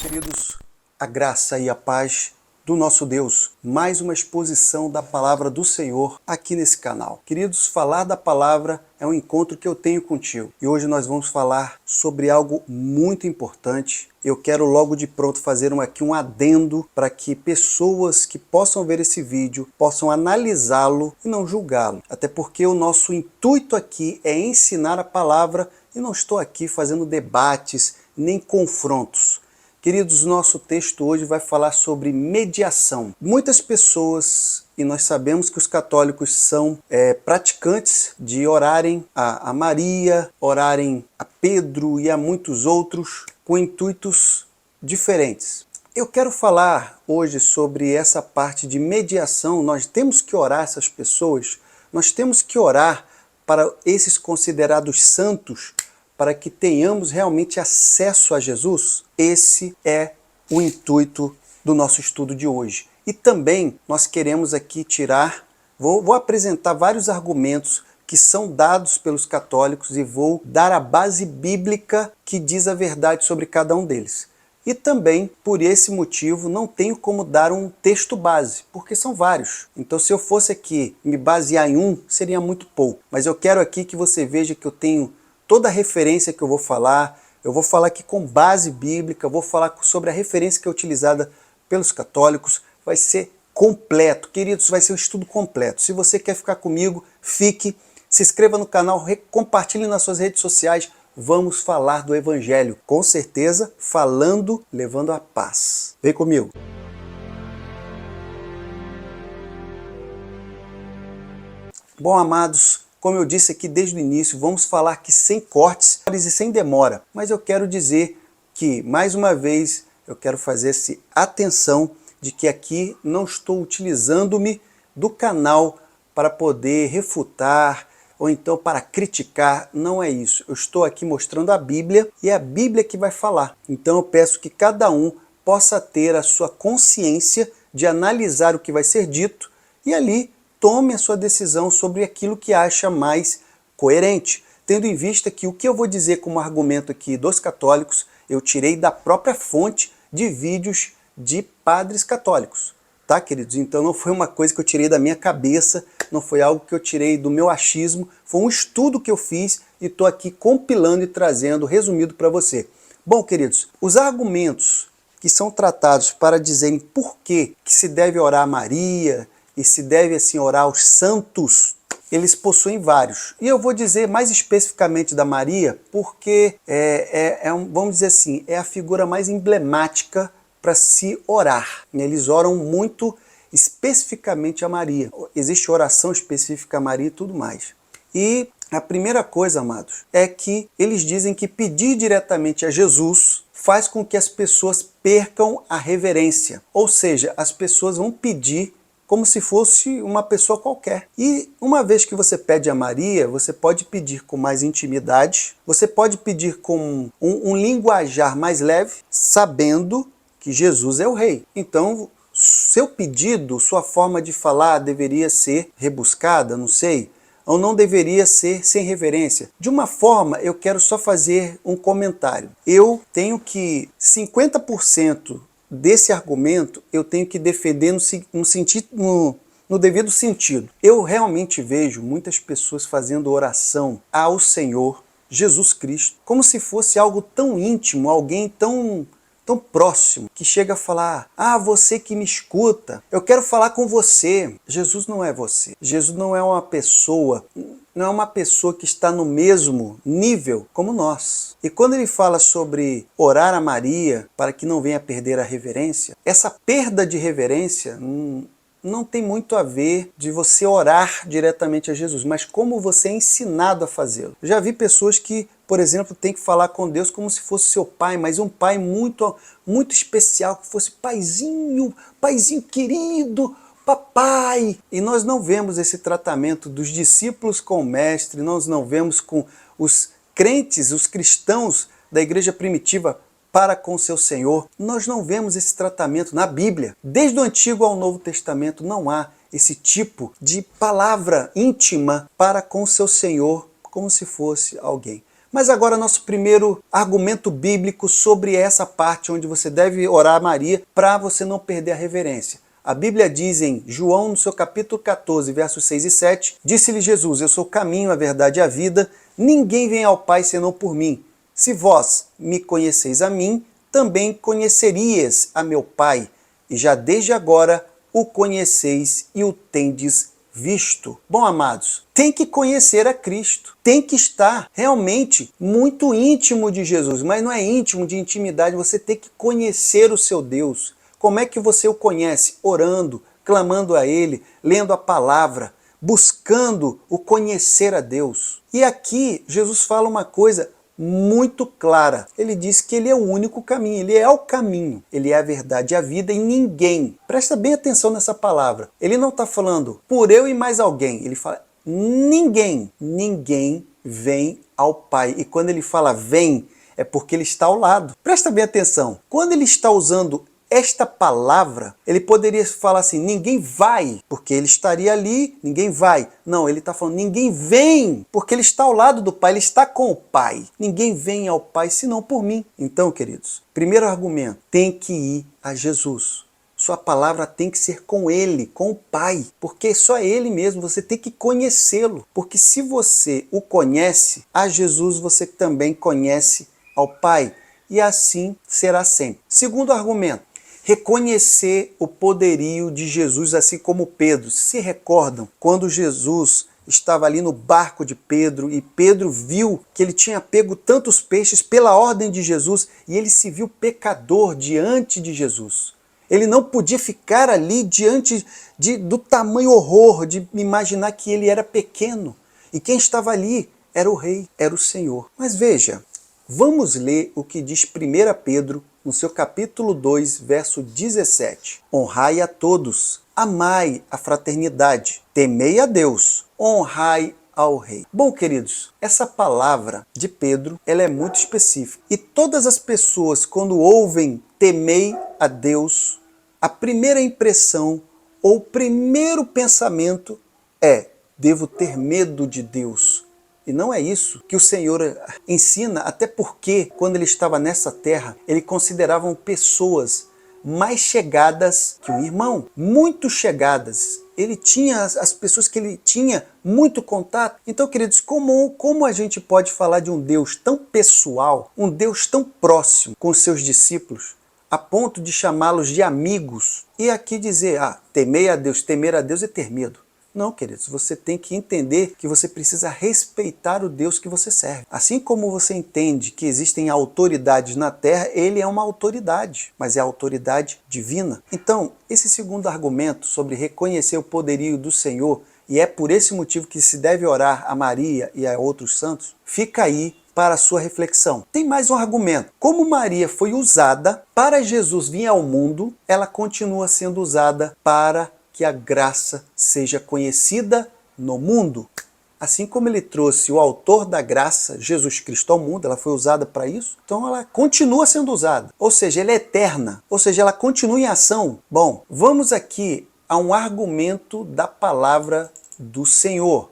queridos, a graça e a paz do nosso Deus. Mais uma exposição da palavra do Senhor aqui nesse canal. Queridos, falar da palavra é um encontro que eu tenho contigo. E hoje nós vamos falar sobre algo muito importante. Eu quero logo de pronto fazer aqui um adendo para que pessoas que possam ver esse vídeo possam analisá-lo e não julgá-lo. Até porque o nosso intuito aqui é ensinar a palavra e não estou aqui fazendo debates nem confrontos. Queridos, nosso texto hoje vai falar sobre mediação. Muitas pessoas, e nós sabemos que os católicos são praticantes de orarem a Maria, orarem a Pedro e a muitos outros com intuitos diferentes. Eu quero falar hoje sobre essa parte de mediação. Nós temos que orar essas pessoas, nós temos que orar para esses considerados santos, para que tenhamos realmente acesso a Jesus. Esse é o intuito do nosso estudo de hoje. E também nós queremos aqui vou apresentar vários argumentos que são dados pelos católicos e vou dar a base bíblica que diz a verdade sobre cada um deles. E também, por esse motivo, não tenho como dar um texto base, porque são vários. Então, se eu fosse aqui me basear em um, seria muito pouco. Mas eu quero aqui que você veja que eu tenho toda a referência que eu vou falar aqui com base bíblica, eu vou falar sobre a referência que é utilizada pelos católicos, vai ser completo. Queridos, vai ser um estudo completo. Se você quer ficar comigo, fique, se inscreva no canal, compartilhe nas suas redes sociais, vamos falar do Evangelho, com certeza, levando a paz. Vem comigo. Bom, amados, como eu disse aqui desde o início, vamos falar aqui sem cortes e sem demora. Mas eu quero dizer que, mais uma vez, eu quero fazer essa atenção de que aqui não estou utilizando-me do canal para poder refutar ou então para criticar. Não é isso. Eu estou aqui mostrando a Bíblia e é a Bíblia que vai falar. Então eu peço que cada um possa ter a sua consciência de analisar o que vai ser dito e ali tome a sua decisão sobre aquilo que acha mais coerente, tendo em vista que o que eu vou dizer como argumento aqui dos católicos, eu tirei da própria fonte de vídeos de padres católicos, tá, queridos? Então não foi uma coisa que eu tirei da minha cabeça, não foi algo que eu tirei do meu achismo, foi um estudo que eu fiz e estou aqui compilando e trazendo resumido para você. Bom, queridos, os argumentos que são tratados para dizerem por que se deve orar a Maria, e se deve assim orar aos santos, eles possuem vários. E eu vou dizer mais especificamente da Maria, porque vamos dizer assim, é a figura mais emblemática para se orar. Eles oram muito especificamente a Maria. Existe oração específica a Maria e tudo mais. E a primeira coisa, amados, é que eles dizem que pedir diretamente a Jesus faz com que as pessoas percam a reverência. Ou seja, as pessoas vão pedir como se fosse uma pessoa qualquer. E uma vez que você pede a Maria, você pode pedir com mais intimidade, você pode pedir com um linguajar mais leve, sabendo que Jesus é o Rei. Então, seu pedido, sua forma de falar deveria ser rebuscada, não sei, ou não deveria ser sem reverência. De uma forma, eu quero só fazer um comentário. Eu tenho que 50% desse argumento eu tenho que defender no devido sentido. Eu realmente vejo muitas pessoas fazendo oração ao Senhor Jesus Cristo como se fosse algo tão íntimo, alguém tão próximo, que chega a falar: ah, você que me escuta, eu quero falar com você. Jesus não é você. Jesus não é uma pessoa que está no mesmo nível como nós. E quando ele fala sobre orar a Maria para que não venha perder a reverência, essa perda de reverência não tem muito a ver de você orar diretamente a Jesus, mas como você é ensinado a fazê-lo. Já vi pessoas que, por exemplo, têm que falar com Deus como se fosse seu pai, mas um pai muito, muito especial, que fosse paizinho querido, papai. E nós não vemos esse tratamento dos discípulos com o mestre, nós não vemos com os crentes, os cristãos da igreja primitiva para com seu Senhor. Nós não vemos esse tratamento na Bíblia. Desde o Antigo ao Novo Testamento não há esse tipo de palavra íntima para com seu Senhor, como se fosse alguém. Mas agora nosso primeiro argumento bíblico sobre essa parte onde você deve orar a Maria para você não perder a reverência. A Bíblia diz em João, no seu capítulo 14, versos 6 e 7, disse-lhe Jesus, eu sou o caminho, a verdade e a vida, ninguém vem ao Pai senão por mim. Se vós me conheceis a mim, também conhecerias a meu Pai, e já desde agora o conheceis e o tendes visto. Bom, amados, tem que conhecer a Cristo, tem que estar realmente muito íntimo de Jesus, mas não é íntimo de intimidade, você tem que conhecer o seu Deus. Como é que você o conhece? Orando, clamando a Ele, lendo a palavra, buscando o conhecer a Deus. E aqui Jesus fala uma coisa muito clara. Ele diz que Ele é o único caminho, Ele é o caminho, Ele é a verdade e a vida e ninguém. Presta bem atenção nessa palavra. Ele não está falando por eu e mais alguém. Ele fala ninguém vem ao Pai. E quando Ele fala vem, é porque Ele está ao lado. Presta bem atenção. Quando Ele está usando esta palavra, ele poderia falar assim, ninguém vai, porque ele estaria ali, ninguém vai. Não, ele está falando, ninguém vem, porque ele está ao lado do Pai, ele está com o Pai. Ninguém vem ao Pai senão por mim. Então, queridos, primeiro argumento, tem que ir a Jesus. Sua palavra tem que ser com Ele, com o Pai, porque só Ele mesmo, você tem que conhecê-lo. Porque se você o conhece, a Jesus você também conhece ao Pai. E assim será sempre. Segundo argumento, reconhecer o poderio de Jesus, assim como Pedro. Se recordam, quando Jesus estava ali no barco de Pedro e Pedro viu que ele tinha pego tantos peixes pela ordem de Jesus e ele se viu pecador diante de Jesus. Ele não podia ficar ali diante do tamanho horror de imaginar que ele era pequeno. E quem estava ali era o Rei, era o Senhor. Mas veja, vamos ler o que diz 1 Pedro, no seu capítulo 2, verso 17. Honrai a todos, amai a fraternidade, temei a Deus, honrai ao Rei. Bom, queridos, essa palavra de Pedro, ela é muito específica. E todas as pessoas, quando ouvem temei a Deus, a primeira impressão ou o primeiro pensamento é, devo ter medo de Deus. E não é isso que o Senhor ensina, até porque, quando ele estava nessa terra, ele considerava pessoas mais chegadas que um irmão, muito chegadas. Ele tinha as pessoas que ele tinha muito contato. Então, queridos, como a gente pode falar de um Deus tão pessoal, um Deus tão próximo com os seus discípulos, a ponto de chamá-los de amigos, e aqui dizer, temer a Deus é ter medo. Não, queridos, você tem que entender que você precisa respeitar o Deus que você serve. Assim como você entende que existem autoridades na terra, ele é uma autoridade, mas é a autoridade divina. Então, esse segundo argumento sobre reconhecer o poderio do Senhor, e é por esse motivo que se deve orar a Maria e a outros santos, fica aí para a sua reflexão. Tem mais um argumento. Como Maria foi usada para Jesus vir ao mundo, ela continua sendo usada para que a graça seja conhecida no mundo. Assim como ele trouxe o autor da graça, Jesus Cristo, ao mundo, ela foi usada para isso, então ela continua sendo usada. Ou seja, ela é eterna, ou seja, ela continua em ação. Bom, vamos aqui a um argumento da palavra do Senhor.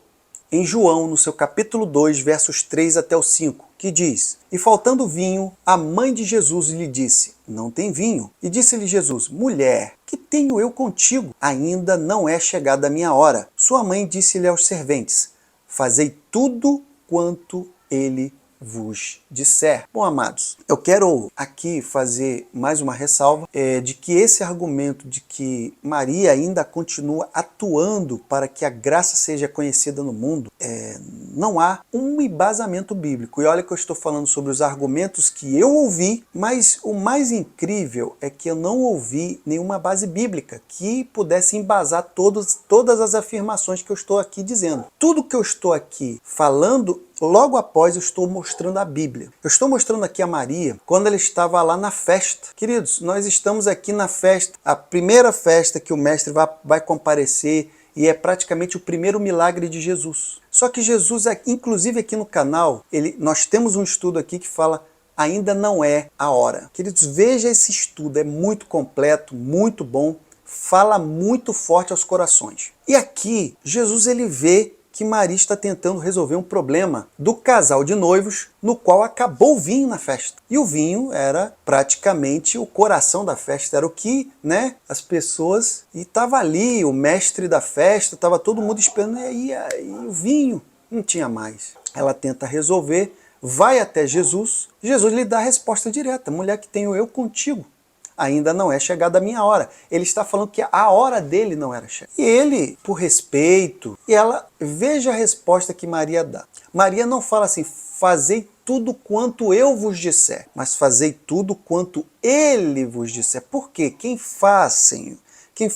Em João, no seu capítulo 2, versos 3 até o 5, que diz, e faltando vinho, a mãe de Jesus lhe disse, não tem vinho. E disse-lhe Jesus, mulher, que tenho eu contigo? Ainda não é chegada a minha hora. Sua mãe disse-lhe aos serventes, fazei tudo quanto ele vos disser. Bom, amados, eu quero aqui fazer mais uma ressalva de que esse argumento de que Maria ainda continua atuando para que a graça seja conhecida no mundo, não há um embasamento bíblico. E olha que eu estou falando sobre os argumentos que eu ouvi, mas o mais incrível é que eu não ouvi nenhuma base bíblica que pudesse embasar todas as afirmações que eu estou aqui dizendo. Tudo que eu estou aqui falando, logo após eu estou mostrando a Bíblia. Eu estou mostrando aqui a Maria quando ela estava lá na festa. Queridos, nós estamos aqui na festa, a primeira festa que o mestre vai comparecer e é praticamente o primeiro milagre de Jesus. Só que Jesus, inclusive aqui no canal, nós temos um estudo aqui que fala ainda não é a hora. Queridos, veja esse estudo, é muito completo, muito bom, fala muito forte aos corações. E aqui, Jesus ele vê que Maria está tentando resolver um problema do casal de noivos, no qual acabou o vinho na festa. E o vinho era praticamente o coração da festa, era o que, né, as pessoas... E estava ali o mestre da festa, estava todo mundo esperando, e o vinho não tinha mais. Ela tenta resolver, vai até Jesus, Jesus lhe dá a resposta direta: mulher, que tenho eu contigo? Ainda não é chegada a minha hora. Ele está falando que a hora dele não era chegada. E ele, por respeito, e ela, veja a resposta que Maria dá. Maria não fala assim: fazei tudo quanto eu vos disser, mas fazei tudo quanto ele vos disser. Por quê? Quem faz, Senhor? Quem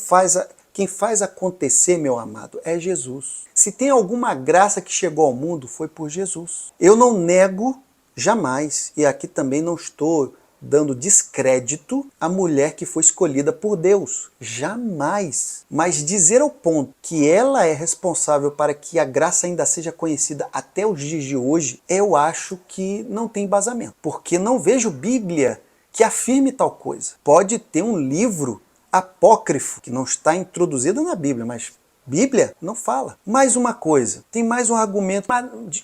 faz acontecer, meu amado, é Jesus. Se tem alguma graça que chegou ao mundo, foi por Jesus. Eu não nego jamais, e aqui também não estou dando descrédito à mulher que foi escolhida por Deus. Jamais. Mas dizer ao ponto que ela é responsável para que a graça ainda seja conhecida até os dias de hoje, eu acho que não tem embasamento. Porque não vejo Bíblia que afirme tal coisa. Pode ter um livro apócrifo que não está introduzido na Bíblia, mas Bíblia não fala. Mais uma coisa, tem mais um argumento.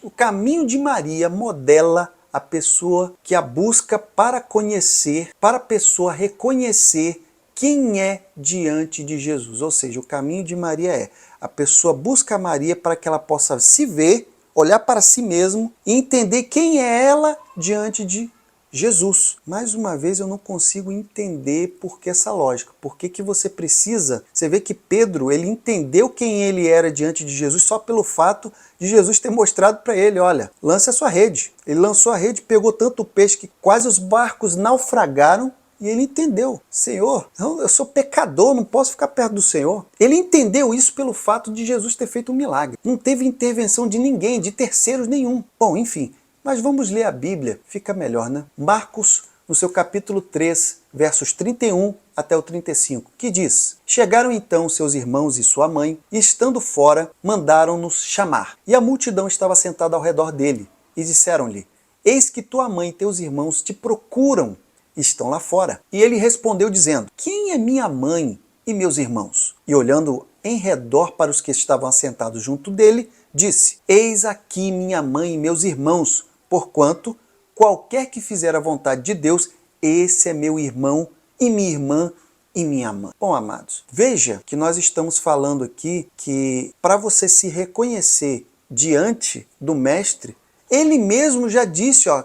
O caminho de Maria modela a pessoa que a busca para conhecer, para a pessoa reconhecer quem é diante de Jesus. Ou seja, o caminho de Maria é: a pessoa busca a Maria para que ela possa se ver, olhar para si mesmo e entender quem é ela diante de Jesus. Mais uma vez, eu não consigo entender por que essa lógica. Por que você precisa... Você vê que Pedro, ele entendeu quem ele era diante de Jesus só pelo fato de Jesus ter mostrado para ele: olha, lance a sua rede. Ele lançou a rede, pegou tanto peixe que quase os barcos naufragaram, e ele entendeu: Senhor, eu sou pecador, não posso ficar perto do Senhor. Ele entendeu isso pelo fato de Jesus ter feito um milagre. Não teve intervenção de ninguém, de terceiros nenhum. Bom, enfim... Mas vamos ler a Bíblia, fica melhor, né? Marcos, no seu capítulo 3, versos 31 até o 35, que diz: chegaram então seus irmãos e sua mãe, e estando fora, mandaram-nos chamar. E a multidão estava sentada ao redor dele, e disseram-lhe: eis que tua mãe e teus irmãos te procuram, estão lá fora. E ele respondeu dizendo: quem é minha mãe e meus irmãos? E olhando em redor para os que estavam assentados junto dele, disse: eis aqui minha mãe e meus irmãos, porquanto qualquer que fizer a vontade de Deus, esse é meu irmão e minha irmã e minha mãe. Bom, amados, veja que nós estamos falando aqui que para você se reconhecer diante do Mestre, ele mesmo já disse: ó,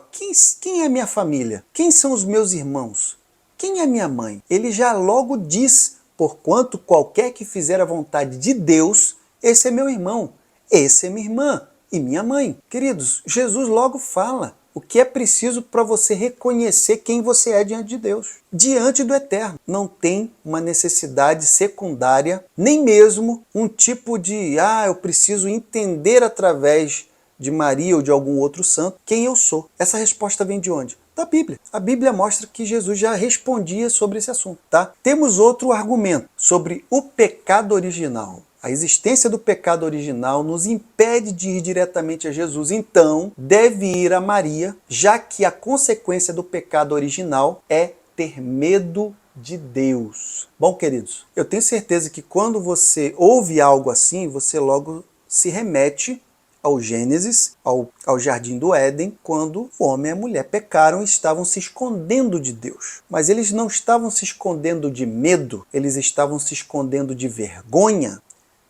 quem é minha família? Quem são os meus irmãos? Quem é minha mãe? Ele já logo diz: porquanto qualquer que fizer a vontade de Deus, esse é meu irmão, esse é minha irmã e minha mãe. Queridos, Jesus logo fala o que é preciso para você reconhecer quem você é diante de Deus, diante do Eterno. Não tem uma necessidade secundária, nem mesmo um tipo de: eu preciso entender através de Maria ou de algum outro santo quem eu sou. Essa resposta vem de onde? Da Bíblia. A Bíblia mostra que Jesus já respondia sobre esse assunto, tá? Temos outro argumento sobre o pecado original. A existência do pecado original nos impede de ir diretamente a Jesus, então deve ir a Maria, já que a consequência do pecado original é ter medo de Deus. Bom, queridos, eu tenho certeza que quando você ouve algo assim, você logo se remete ao Gênesis, ao Jardim do Éden, quando o homem e a mulher pecaram e estavam se escondendo de Deus. Mas eles não estavam se escondendo de medo, eles estavam se escondendo de vergonha.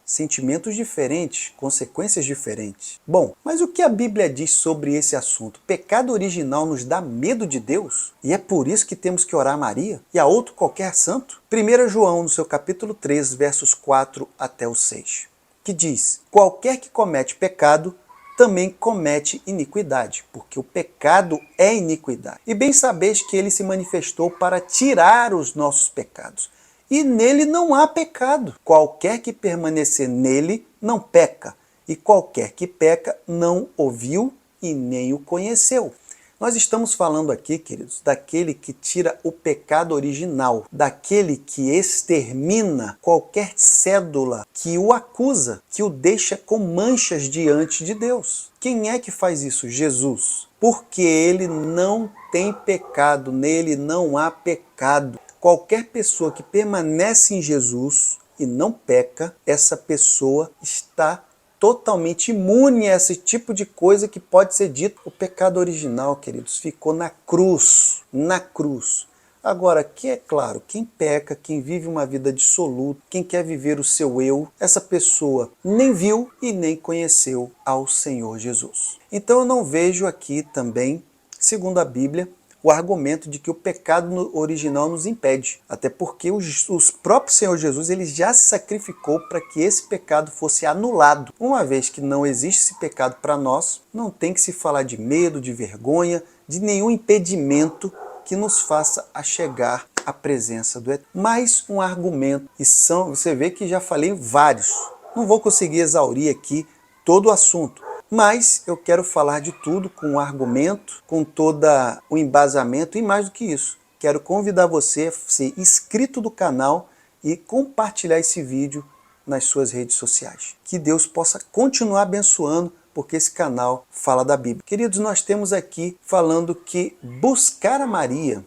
Sentimentos diferentes, consequências diferentes. Bom, mas o que a Bíblia diz sobre esse assunto? Pecado original nos dá medo de Deus? E é por isso que temos que orar a Maria e a outro qualquer santo? 1 João, no seu capítulo 3, versos 4 até o 6, que diz: qualquer que comete pecado também comete iniquidade, porque o pecado é iniquidade. E bem sabeis que ele se manifestou para tirar os nossos pecados. E nele não há pecado. Qualquer que permanecer nele não peca. E qualquer que peca não o viu e nem o conheceu. Nós estamos falando aqui, queridos, daquele que tira o pecado original, daquele que extermina qualquer cédula que o acusa, que o deixa com manchas diante de Deus. Quem é que faz isso? Jesus. Porque ele não tem pecado, nele não há pecado. Qualquer pessoa que permanece em Jesus e não peca, essa pessoa está totalmente imune a esse tipo de coisa que pode ser dito. O pecado original, queridos, ficou na cruz. Na cruz. Agora, que é claro, quem peca, quem vive uma vida dissoluta, quem quer viver o seu eu, essa pessoa nem viu e nem conheceu ao Senhor Jesus. Então eu não vejo aqui também, segundo a Bíblia, o argumento de que o pecado original nos impede. Até porque os próprios Senhor Jesus ele já se sacrificou para que esse pecado fosse anulado. Uma vez que não existe esse pecado para nós, não tem que se falar de medo, de vergonha, de nenhum impedimento que nos faça a chegar à presença do Eterno. Mais um argumento, e você vê que já falei vários. Não vou conseguir exaurir aqui todo o assunto, mas eu quero falar de tudo com um argumento, com todo o embasamento e mais do que isso. Quero convidar você a ser inscrito do canal e compartilhar esse vídeo nas suas redes sociais. Que Deus possa continuar abençoando, porque esse canal fala da Bíblia. Queridos, nós temos aqui falando que buscar a Maria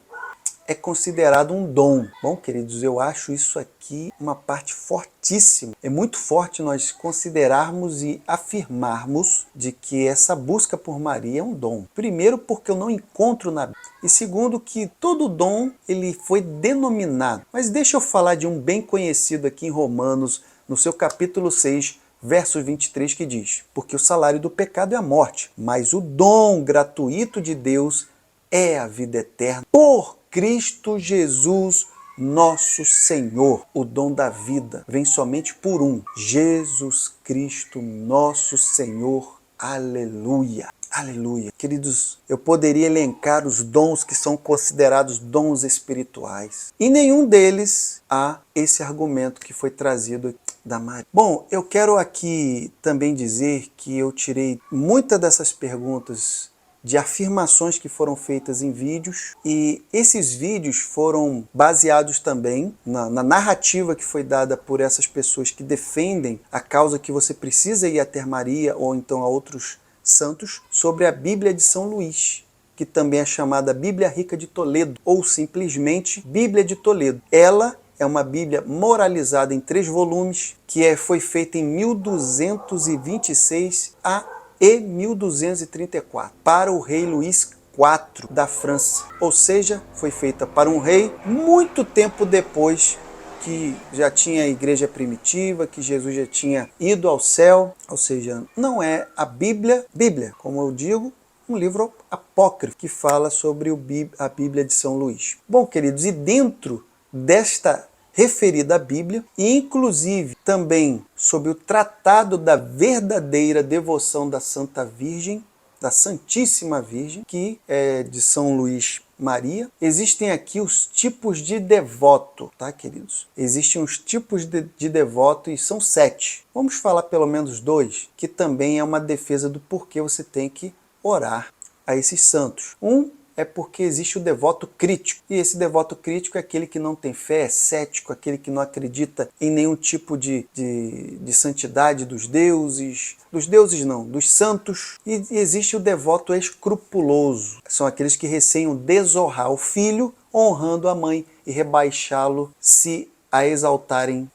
é considerado um dom. Bom, queridos, eu acho isso aqui uma parte fortíssima. É muito forte nós considerarmos e afirmarmos de que essa busca por Maria é um dom. Primeiro, porque eu não encontro na Bíblia. E segundo, que todo dom ele foi denominado. Mas deixa eu falar de um bem conhecido aqui em Romanos, no seu capítulo 6, verso 23, que diz: porque o salário do pecado é a morte, mas o dom gratuito de Deus é a vida eterna por Cristo Jesus, nosso Senhor. O dom da vida vem somente por um, Jesus Cristo, nosso Senhor. Aleluia. Aleluia. Queridos, eu poderia elencar os dons que são considerados dons espirituais. E nenhum deles há esse argumento que foi trazido aqui da Maria. Bom, eu quero aqui também dizer que eu tirei muitas dessas perguntas de afirmações que foram feitas em vídeos, e esses vídeos foram baseados também na narrativa que foi dada por essas pessoas que defendem a causa que você precisa ir até Maria ou então a outros santos, sobre a Bíblia de São Luís, que também é chamada Bíblia Rica de Toledo, ou simplesmente Bíblia de Toledo. Ela é uma Bíblia moralizada em 3 volumes, que foi feita em 1226 e 1234, para o rei Luís IV da França. Ou seja, foi feita para um rei muito tempo depois que já tinha a igreja primitiva, que Jesus já tinha ido ao céu. Ou seja, não é a Bíblia, como eu digo, um livro apócrifo que fala sobre a Bíblia de São Luís. Bom, queridos, e dentro desta referida à Bíblia, e inclusive também sobre o Tratado da Verdadeira Devoção da Santa Virgem, da Santíssima Virgem, que é de São Luís Maria, existem aqui os tipos de devoto, tá, queridos? Existem os tipos de devoto e são 7. Vamos falar pelo menos 2, que também é uma defesa do porquê você tem que orar a esses santos. É porque existe o devoto crítico. E esse devoto crítico é aquele que não tem fé, é cético, aquele que não acredita em nenhum tipo de santidade dos deuses não, dos santos. E existe o devoto escrupuloso. São aqueles que receiam desonrar o filho, honrando a mãe e rebaixá-lo se a exaltarem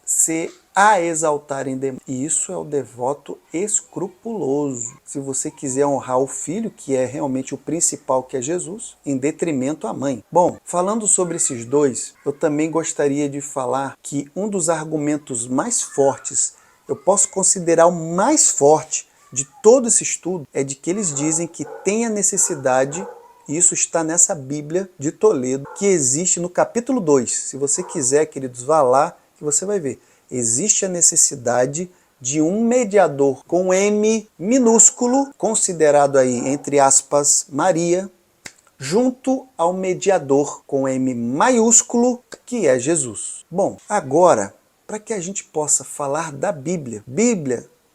demais. E isso é o devoto escrupuloso. Se você quiser honrar o filho, que é realmente o principal, que é Jesus, em detrimento à mãe. Bom, falando sobre esses 2, eu também gostaria de falar que um dos argumentos mais fortes, eu posso considerar o mais forte de todo esse estudo, é de que eles dizem que tem a necessidade, e isso está nessa Bíblia de Toledo, que existe no capítulo 2. Se você quiser, queridos, vá lá que você vai ver. Existe a necessidade de um mediador com M minúsculo, considerado aí, entre aspas, Maria, junto ao mediador com M maiúsculo, que é Jesus. Bom, agora, para que a gente possa falar da Bíblia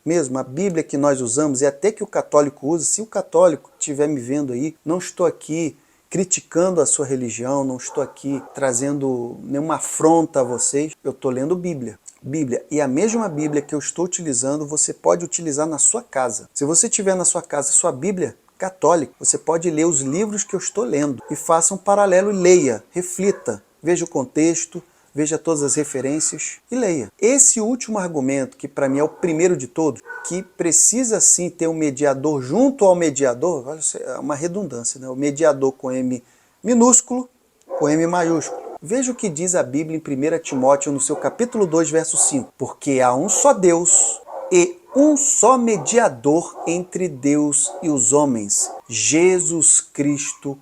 mesmo, a Bíblia que nós usamos, e até que o católico usa, se o católico estiver me vendo aí, não estou aqui criticando a sua religião, não estou aqui trazendo nenhuma afronta a vocês, eu estou lendo Bíblia. E a mesma Bíblia que eu estou utilizando, você pode utilizar na sua casa. Se você tiver na sua casa sua Bíblia católica, você pode ler os livros que eu estou lendo e faça um paralelo e leia, reflita, veja o contexto, veja todas as referências e leia. Esse último argumento, que para mim é o primeiro de todos, que precisa sim ter um mediador junto ao mediador, é uma redundância, né? O mediador com M minúsculo, com M maiúsculo. Veja o que diz a Bíblia em 1 Timóteo, no seu capítulo 2, verso 5. Porque há um só Deus e um só mediador entre Deus e os homens, Jesus Cristo,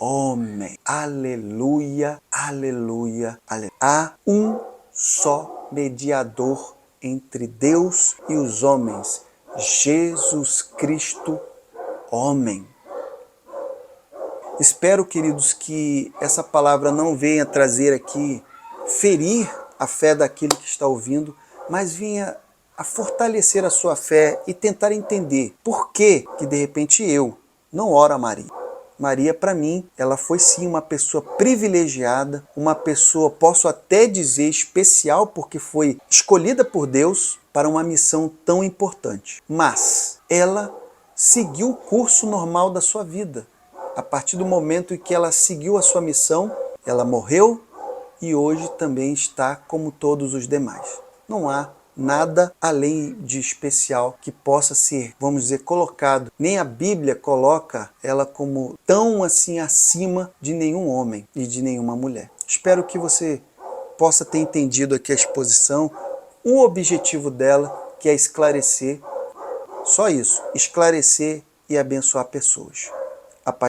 homem. Aleluia, aleluia, aleluia. Há um só mediador entre Deus e os homens, Jesus Cristo, homem. Espero, queridos, que essa palavra não venha trazer aqui, ferir a fé daquele que está ouvindo, mas venha a fortalecer a sua fé e tentar entender por que de repente eu não oro a Maria. Maria, para mim, ela foi sim uma pessoa privilegiada, uma pessoa, posso até dizer, especial, porque foi escolhida por Deus para uma missão tão importante. Mas ela seguiu o curso normal da sua vida. A partir do momento em que ela seguiu a sua missão, ela morreu e hoje também está como todos os demais. Não há nada além de especial que possa ser, vamos dizer, colocado. Nem a Bíblia coloca ela como tão assim acima de nenhum homem e de nenhuma mulher. Espero que você possa ter entendido aqui a exposição, o objetivo dela, que é esclarecer, só isso, esclarecer e abençoar pessoas.